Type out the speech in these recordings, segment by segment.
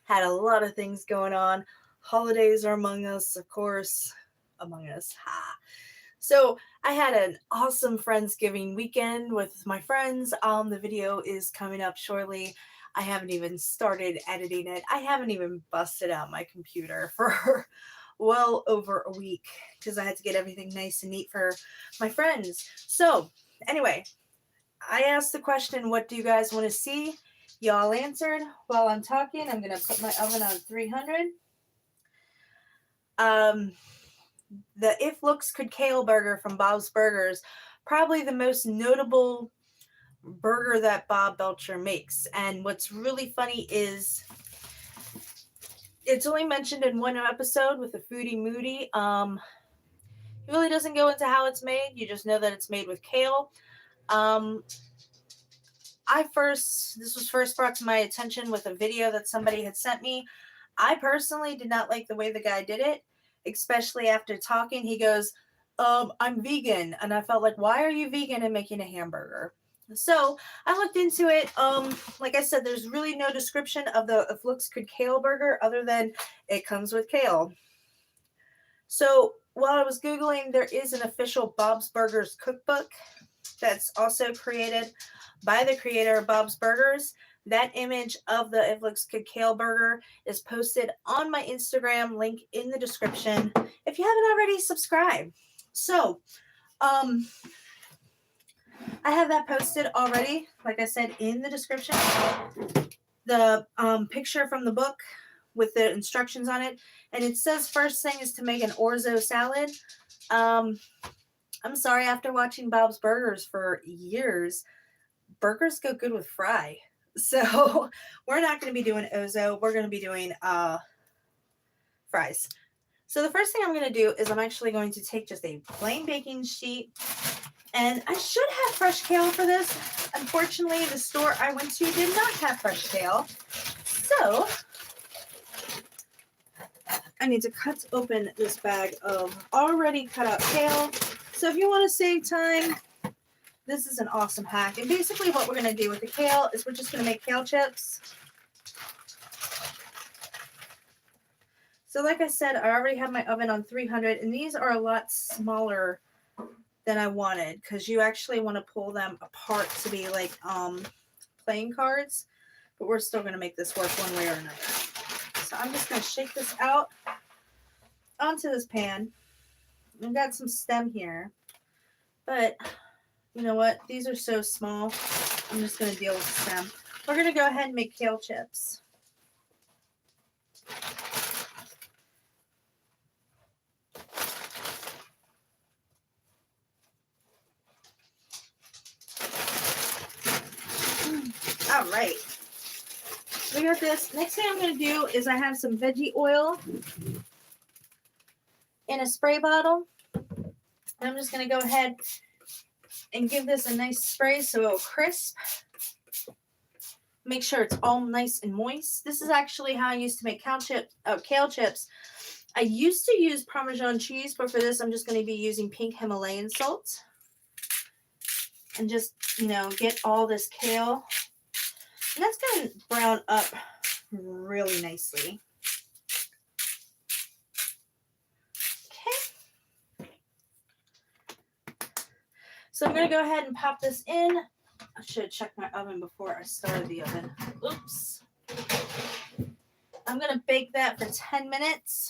Had a lot of things going on. Holidays are among us, of course. Among us. Ha. So I had an awesome Friendsgiving weekend with my friends. The video is coming up shortly. I haven't even started editing it. I haven't even busted out my computer for well over a week because I had to get everything nice and neat for my friends. So anyway, I asked the question, what do you guys want to see? Y'all answered. While I'm talking, I'm going to put my oven on 300. The If Looks Could Kale burger from Bob's Burgers, probably the most notable burger that Bob Belcher makes. And what's really funny is it's only mentioned in one episode with the Foodie Moody. He really doesn't go into how it's made. You just know that it's made with kale. This was first brought to my attention with a video that somebody had sent me. I personally did not like the way the guy did it, especially after talking. He goes, I'm vegan. And I felt like, why are you vegan and making a hamburger? So I looked into it. Like I said, there's really no description of the If Looks Could Kale burger other than it comes with kale. So while I was Googling, there is an official Bob's Burgers cookbook that's also created by the creator of Bob's Burgers. That image of the If Looks Could Kale burger is posted on my Instagram, link in the description if you haven't already subscribed. So, I have that posted already, like I said, in the description. The picture from the book with the instructions on it. And it says first thing is to make an orzo salad. I'm sorry, after watching Bob's Burgers for years, burgers go good with fry. So we're not going to be doing ozo. We're going to be doing fries. So the first thing I'm going to do is I'm actually going to take just a plain baking sheet. And I should have fresh kale for this. Unfortunately, the store I went to did not have fresh kale. So I need to cut open this bag of already cut out kale. So if you want to save time, this is an awesome hack. And basically what we're going to do with the kale is we're just going to make kale chips. So like I said, I already have my oven on 300, and these are a lot smaller than I wanted because you actually want to pull them apart to be like playing cards. But we're still going to make this work one way or another. So I'm just going to shake this out onto this pan. I've got some stem here, but you know what? These are so small. I'm just going to deal with the stem. We're going to go ahead and make kale chips. All right. We got this. Next thing I'm going to do is I have some veggie oil in a spray bottle. I'm just going to go ahead and give this a nice spray so it'll crisp. Make sure it's all nice and moist. This is actually how I used to make kale chips. I used to use Parmesan cheese, but for this I'm just going to be using pink Himalayan salt. And just, get all this kale. And that's going to brown up really nicely. Okay. So I'm going to go ahead and pop this in. I should have checked my oven before I started the oven. Oops. I'm going to bake that for 10 minutes.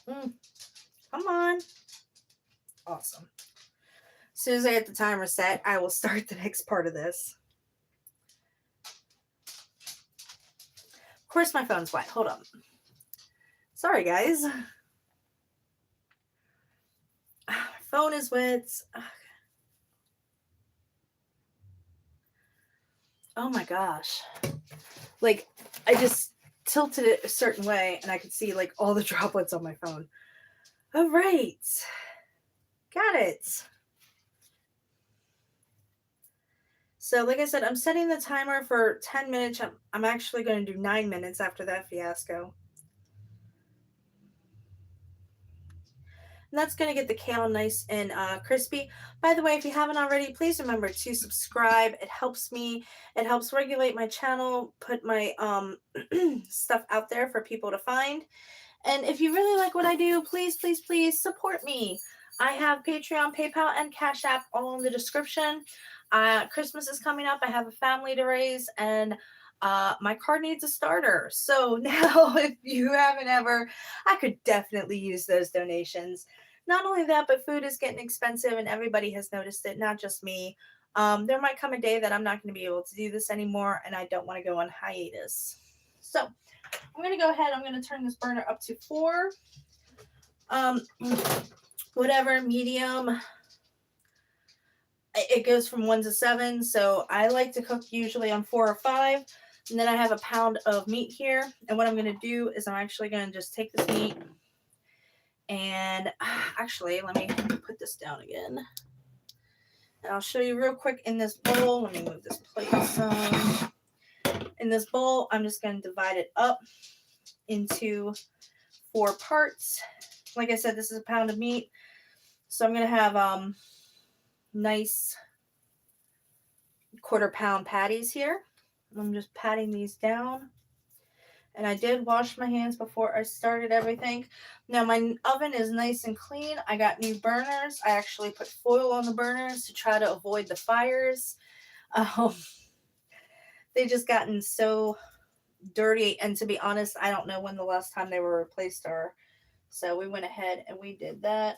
Come on. Awesome. As soon as I get the timer set, I will start the next part of this. Of course, my phone's wet. Hold on. Sorry, guys. My phone is wet. Oh my gosh. Like, I just tilted it a certain way and I could see like all the droplets on my phone. All right. Got it. So like I said, I'm setting the timer for 10 minutes. I'm actually going to do 9 minutes after that fiasco. And that's going to get the kale nice and crispy. By the way, if you haven't already, please remember to subscribe. It helps me. It helps regulate my channel, put my stuff out there for people to find. And if you really like what I do, please, please, please support me. I have Patreon, PayPal, and Cash App all in the description. Christmas is coming up. I have a family to raise, and my car needs a starter. So now, if you haven't ever, I could definitely use those donations. Not only that, but food is getting expensive, and everybody has noticed it, not just me. There might come a day that I'm not going to be able to do this anymore, and I don't want to go on hiatus. So I'm going to go ahead. I'm going to turn this burner up to 4. Whatever, medium. It goes from 1 to 7. So I like to cook usually on 4 or 5. And then I have a pound of meat here. And what I'm going to do is I'm actually going to just take this meat. And actually, let me put this down again. And I'll show you real quick in this bowl. Let me move this plate some. In this bowl, I'm just going to divide it up into 4 parts. Like I said, this is a pound of meat. So I'm going to have nice 1/4 pound patties here. I'm just patting these down. And I did wash my hands before I started everything. Now my oven is nice and clean. I got new burners. I actually put foil on the burners to try to avoid the fires. They just gotten so dirty, and to be honest, I don't know when the last time they were replaced are. So we went ahead and we did that.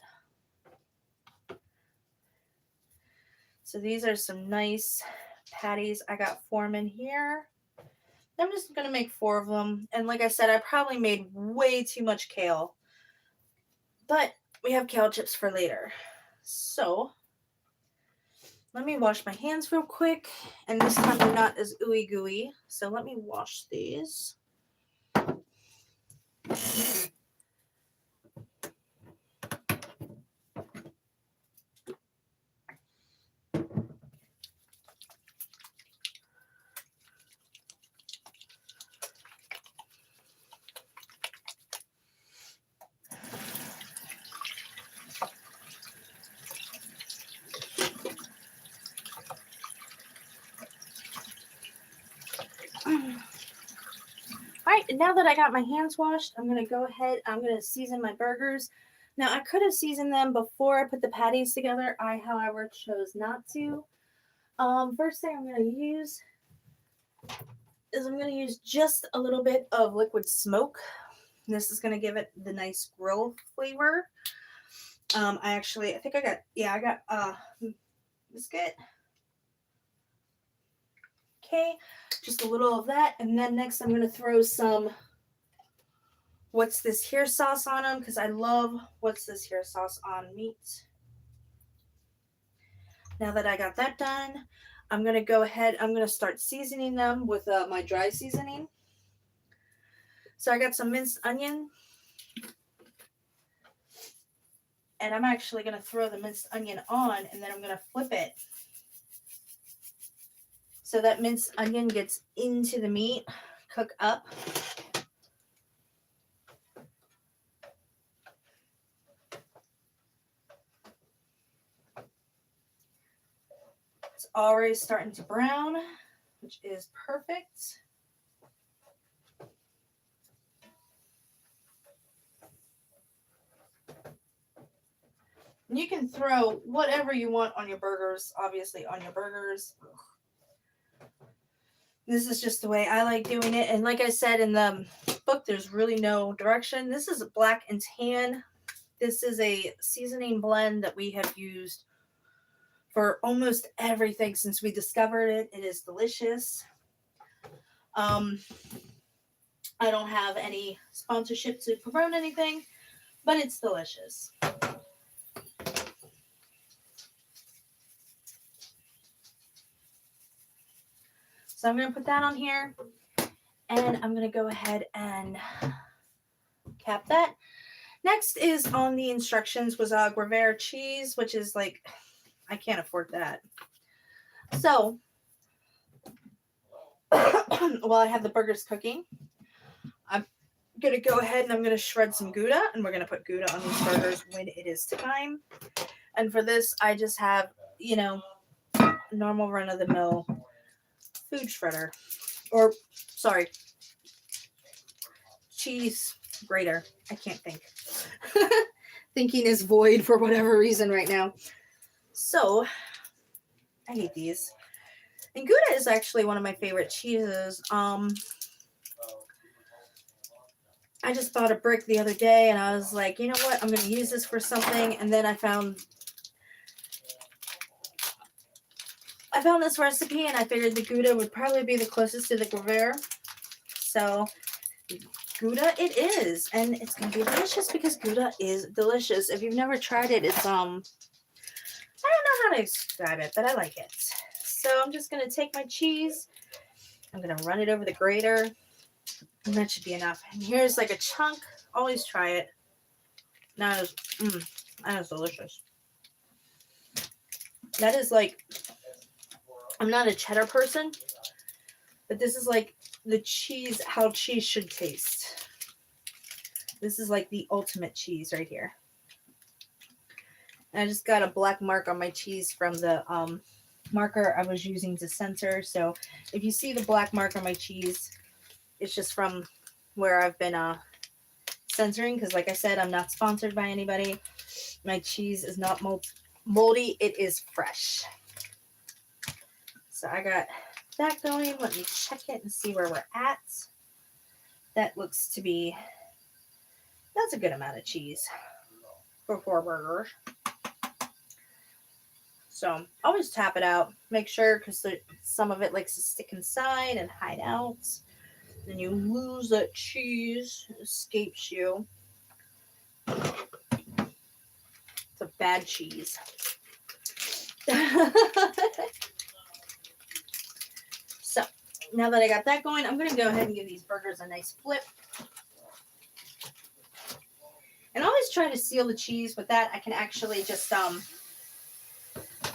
So these are some nice patties. I got 4 in here. I'm just going to make 4 of them. And like I said, I probably made way too much kale. But we have kale chips for later. So let me wash my hands real quick. And this time they're not as ooey gooey. So let me wash these. Alright, now that I got my hands washed, I'm going to go ahead, I'm going to season my burgers. Now, I could have seasoned them before I put the patties together. I, however, chose not to. First thing I'm going to use is I'm going to use just a little bit of liquid smoke. This is going to give it the nice grill flavor. I think I got biscuit. Okay, just a little of that. And then next I'm going to throw some what's this here sauce on them, because I love what's this here sauce on meat. Now that I got that done, I'm going to go ahead, I'm going to start seasoning them with my dry seasoning. So I got some minced onion. And I'm actually going to throw the minced onion on, and then I'm going to flip it so that minced onion gets into the meat, cook up. It's already starting to brown, which is perfect. And you can throw whatever you want on your burgers, obviously on your burgers. This is just the way I like doing it. And like I said in the book, there's really no direction. This is black and tan. This is a seasoning blend that we have used for almost everything since we discovered it. It is delicious. I don't have any sponsorship to promote anything, but it's delicious. So I'm going to put that on here, and I'm going to go ahead and cap that. Next is on the instructions was Gruyere cheese, which is like, I can't afford that. So while I have the burgers cooking, going to go ahead and I'm going to shred some Gouda, and we're going to put Gouda on these burgers when it is time. And for this, I just have, you know, normal run-of-the-mill food shredder. Or, sorry, cheese grater. I can't think. Thinking is void for whatever reason right now. So, I hate these. And Gouda is actually one of my favorite cheeses. I just bought a brick the other day and I was like, you know what? I'm going to use this for something. And then I found this recipe and I figured the Gouda would probably be the closest to the Gruyere. So Gouda it is. And it's going to be delicious because Gouda is delicious. If you've never tried it, it's, I don't know how to describe it, but I like it. So I'm just going to take my cheese. I'm going to run it over the grater. And that should be enough. And here's like a chunk. Always try it. That is delicious. That is like, I'm not a cheddar person, but this is like the cheese, how cheese should taste. This is like the ultimate cheese right here. And I just got a black mark on my cheese from the marker I was using to censor. So if you see the black mark on my cheese, it's just from where I've been censoring, because like I said, I'm not sponsored by anybody. My cheese is not moldy. It is fresh. So I got that going. Let me check it and see where we're at. That looks to be, that's a good amount of cheese for 4 burgers. So always tap it out. Make sure, because some of it likes to stick inside and hide out. Then you lose that cheese. It escapes you. It's a bad cheese. So, now that I got that going, I'm going to go ahead and give these burgers a nice flip. And always try to seal the cheese. With that, I can actually just, oh,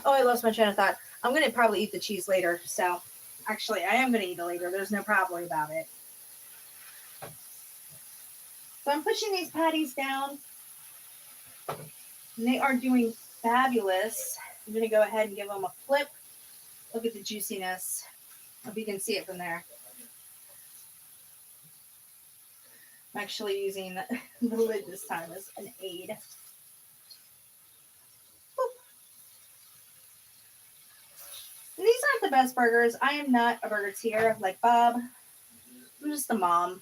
I lost my train of thought. I'm going to probably eat the cheese later. So, actually, I am going to eat it later. There's no problem about it. So I'm pushing these patties down. And they are doing fabulous. I'm going to go ahead and give them a flip. Look at the juiciness. Hope you can see it from there. I'm actually using the lid this time as an aid. And these aren't the best burgers. I am not a burgertier like Bob. I'm just the mom.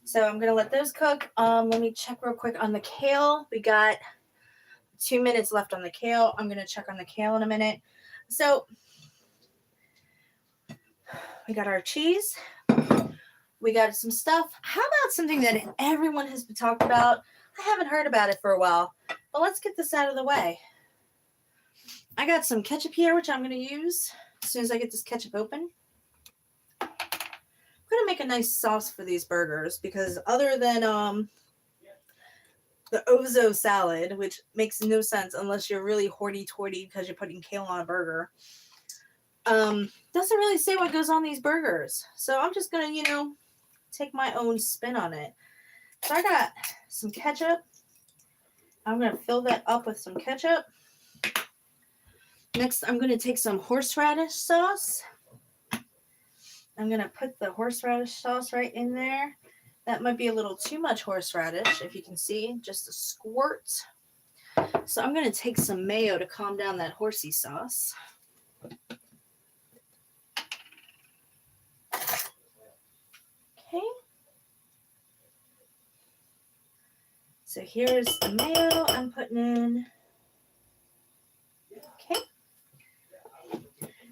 So I'm going to let those cook. Let me check real quick on the kale. We got 2 minutes left on the kale. I'm going to check on the kale in a minute. So we got our cheese. We got some stuff. How about something that everyone has been talking about? I haven't heard about it for a while. But let's get this out of the way. I got some ketchup here, which I'm going to use as soon as I get this ketchup open. I'm going to make a nice sauce for these burgers because other than the Ozo salad, which makes no sense unless you're really hoity-toity because you're putting kale on a burger, doesn't really say what goes on these burgers. So I'm just going to, take my own spin on it. So I got some ketchup. I'm going to fill that up with some ketchup. Next, I'm going to take some horseradish sauce. I'm going to put the horseradish sauce right in there. That might be a little too much horseradish, if you can see, just a squirt. So I'm going to take some mayo to calm down that horsey sauce. Okay. So here's the mayo I'm putting in. Okay.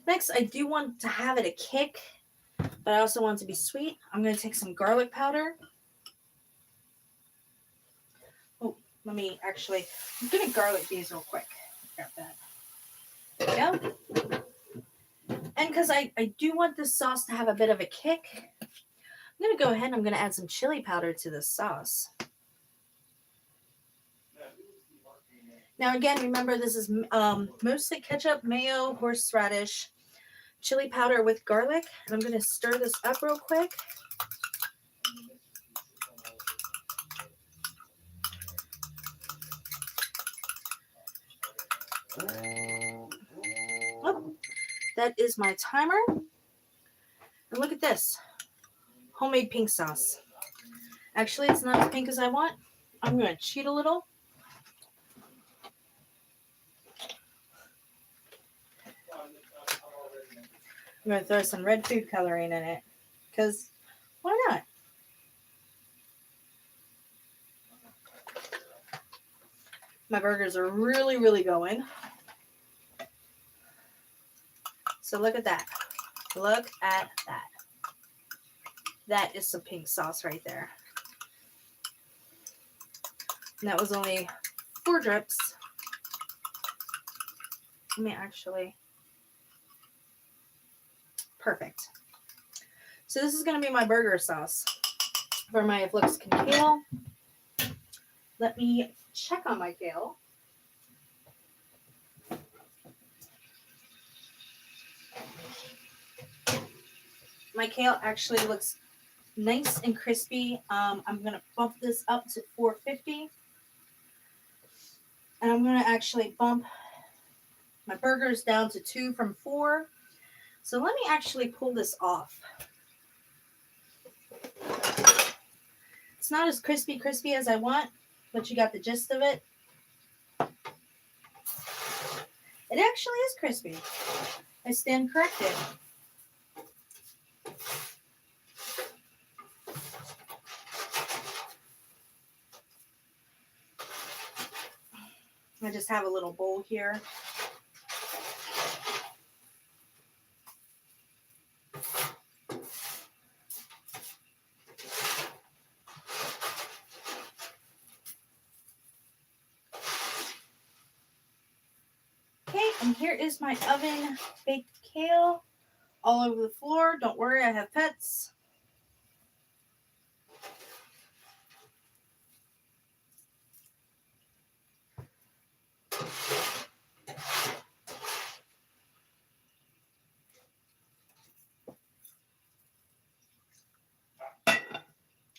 Next, I do want to have it a kick, but I also want it to be sweet. I'm going to take some garlic powder. Oh, I'm going to garlic these real quick. Grab that. There we go. And because I do want this sauce to have a bit of a kick, I'm going to go ahead and I'm going to add some chili powder to this sauce. Now again, remember this is mostly ketchup, mayo, horseradish, chili powder with garlic. And I'm going to stir this up real quick. Oh, that is my timer. And look at this. Homemade pink sauce. Actually, it's not as pink as I want. I'm going to cheat a little. I'm going to throw some red food coloring in it. Because why not? My burgers are really, really going. So look at that. Look at that. That is some pink sauce right there. And that was only 4 drips. Let me actually. Perfect. So this is going to be my burger sauce for my Mexican kale. Let me check on my kale. My kale actually looks nice and crispy. I'm going to bump this up to 450. And I'm going to actually bump my burgers down to 2 from 4. So let me actually pull this off. It's not as crispy as I want, but you got the gist of it. It actually is crispy. I stand corrected. I just have a little bowl here. Okay, and here is my oven baked kale all over the floor. Don't worry, I have pets.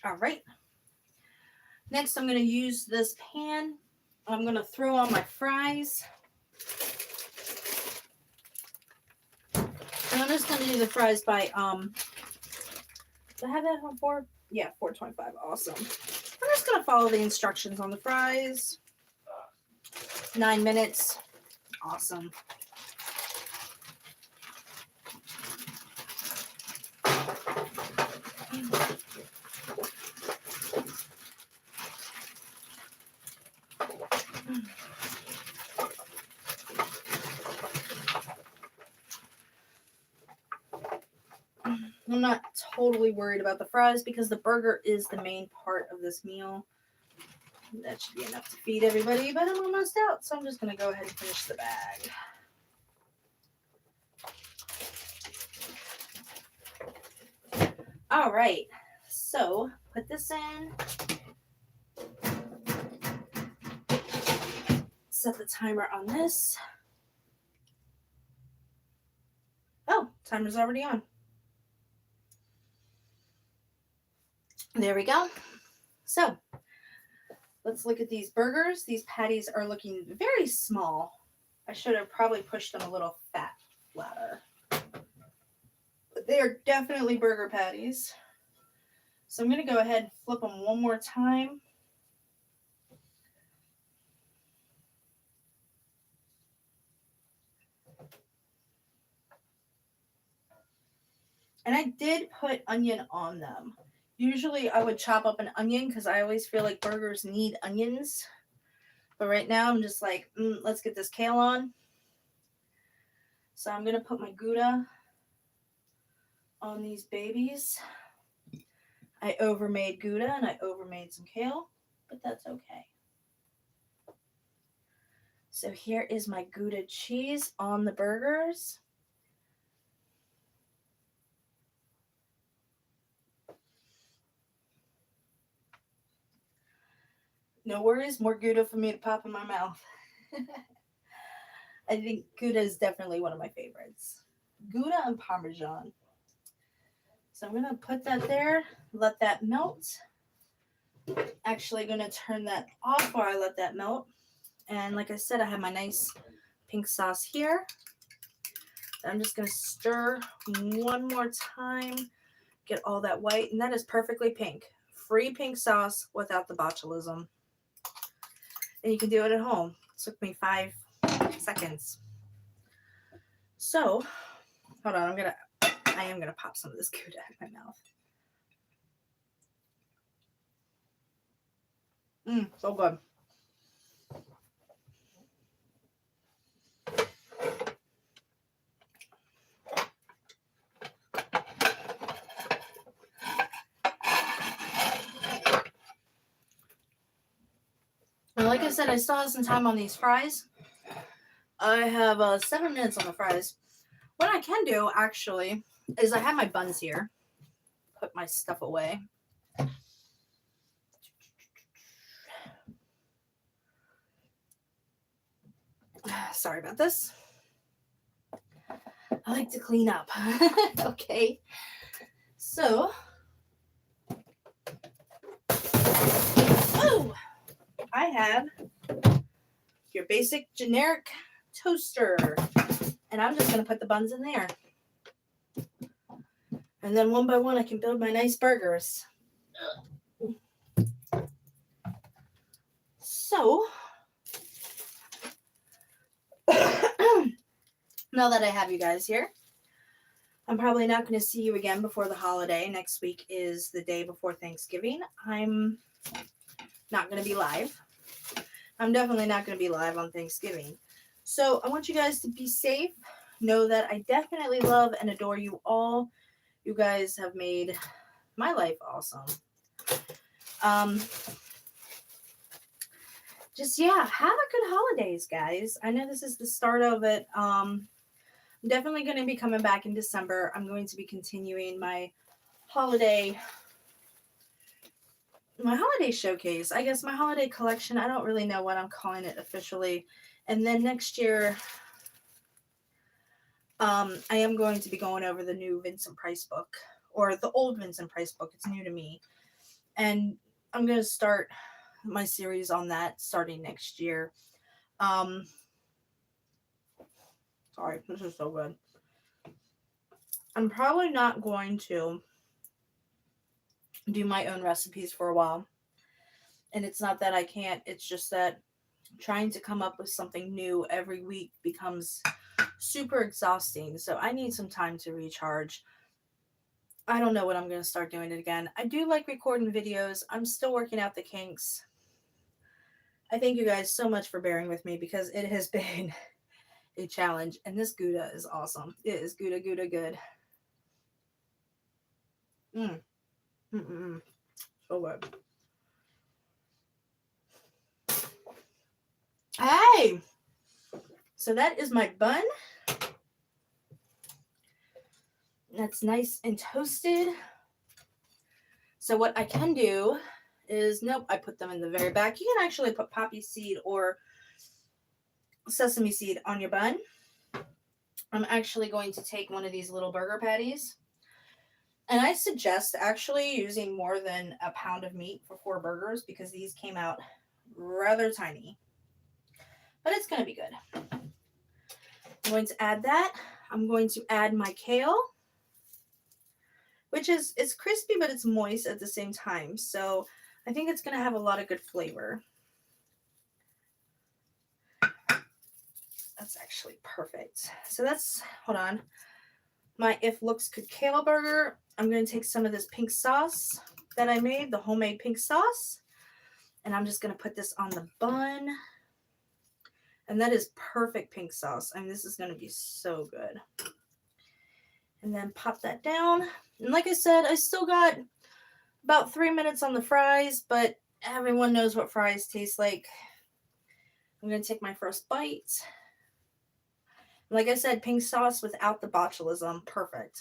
All right. Next, I'm going to use this pan. I'm going to throw on my fries. And I'm just going to do the fries by, did I have that on 4? Yeah, 425. Awesome. I'm just going to follow the instructions on the fries. 9 minutes. Awesome. I'm not totally worried about the fries because the burger is the main part of this meal. That should be enough to feed everybody, but I'm almost out, so I'm just going to go ahead and finish the bag. All right, so put this in. Set the timer on this. Oh, timer's already on. There we go. So let's look at these burgers. These patties are looking very small. I should have probably pushed them a little flatter. But they are definitely burger patties. So I'm going to go ahead and flip them one more time. And I did put onion on them. Usually I would chop up an onion because I always feel like burgers need onions. But right now I'm just like, let's get this kale on. So I'm going to put my Gouda on these babies. I overmade Gouda and I overmade some kale, but that's okay. So here is my Gouda cheese on the burgers. No worries, more Gouda for me to pop in my mouth. I think Gouda is definitely one of my favorites. Gouda and Parmesan. So I'm going to put that there, let that melt. Actually going to turn that off while I let that melt. And like I said, I have my nice pink sauce here. I'm just going to stir one more time, get all that white, and that is perfectly pink. Free pink sauce without the botulism. And you can do it at home. It took me 5 seconds. So, hold on, I am gonna pop some of this Gouda in my mouth. So good. Now, like I said, I still have some time on these fries. I have 7 minutes on the fries. What I can do, actually, is I have my buns here. Put my stuff away. Sorry about this. I like to clean up. Okay. So, oh, I have your basic generic toaster. And I'm just going to put the buns in there. And then one by one, I can build my nice burgers. So, now that I have you guys here, I'm probably not going to see you again before the holiday. Next week is the day before Thanksgiving. I'm not going to be live. I'm definitely not going to be live on Thanksgiving. So I want you guys to be safe. Know that I definitely love and adore you all. You guys have made my life awesome. Just, yeah, have a good holidays, guys. I know this is the start of it. I'm definitely going to be coming back in December. I'm going to be continuing my holiday showcase. I guess my holiday collection. I don't really know what I'm calling it officially. And then next year, I am going to be going over the new Vincent Price book, or the old Vincent Price book. It's new to me. And I'm going to start my series on that starting next year. Sorry, this is so good. I'm probably not going to do my own recipes for a while. And it's not that I can't, it's just that trying to come up with something new every week becomes super exhausting. So I need some time to recharge. I don't know when I'm going to start doing it again. I do like recording videos. I'm still working out the kinks. I thank you guys so much for bearing with me because it has been a challenge. And this Gouda is awesome. It is Gouda good. So good. Hey! So that is my bun. That's nice and toasted. So what I can do is, nope, I put them in the very back. You can actually put poppy seed or sesame seed on your bun. I'm actually going to take one of these little burger patties. And I suggest actually using more than a pound of meat for 4 burgers because these came out rather tiny. But it's going to be good. I'm going to add that. I'm going to add my kale, which is, it's crispy, but it's moist at the same time. So I think it's going to have a lot of good flavor. That's actually perfect. So that's, hold on, my If Looks Could Kale burger. I'm going to take some of this pink sauce that I made, the homemade pink sauce, and I'm just going to put this on the bun. And that is perfect pink sauce. I mean, this is going to be so good. And then pop that down. And like I said, I still got about 3 minutes on the fries, but everyone knows what fries taste like. I'm going to take my first bite. Like I said, pink sauce without the botulism. Perfect.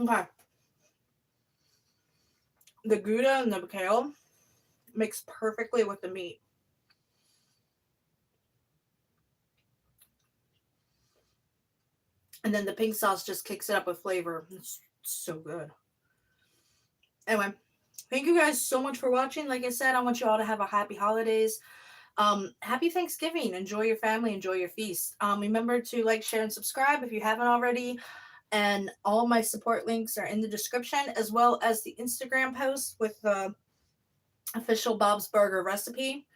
Okay. The Gouda and the kale mix perfectly with the meat. And then the pink sauce just kicks it up with flavor. It's so good. Anyway, thank you guys so much for watching. Like I said, I want you all to have a happy holidays. Happy Thanksgiving. Enjoy your family. Enjoy your feast. Remember to like, share, and subscribe if you haven't already. And all my support links are in the description, as well as the Instagram post with the official Bob's Burger recipe.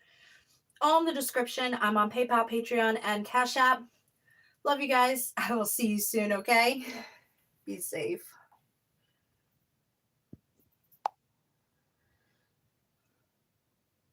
All in the description. I'm on PayPal, Patreon, and Cash App. Love you guys. I will see you soon, okay? Be safe.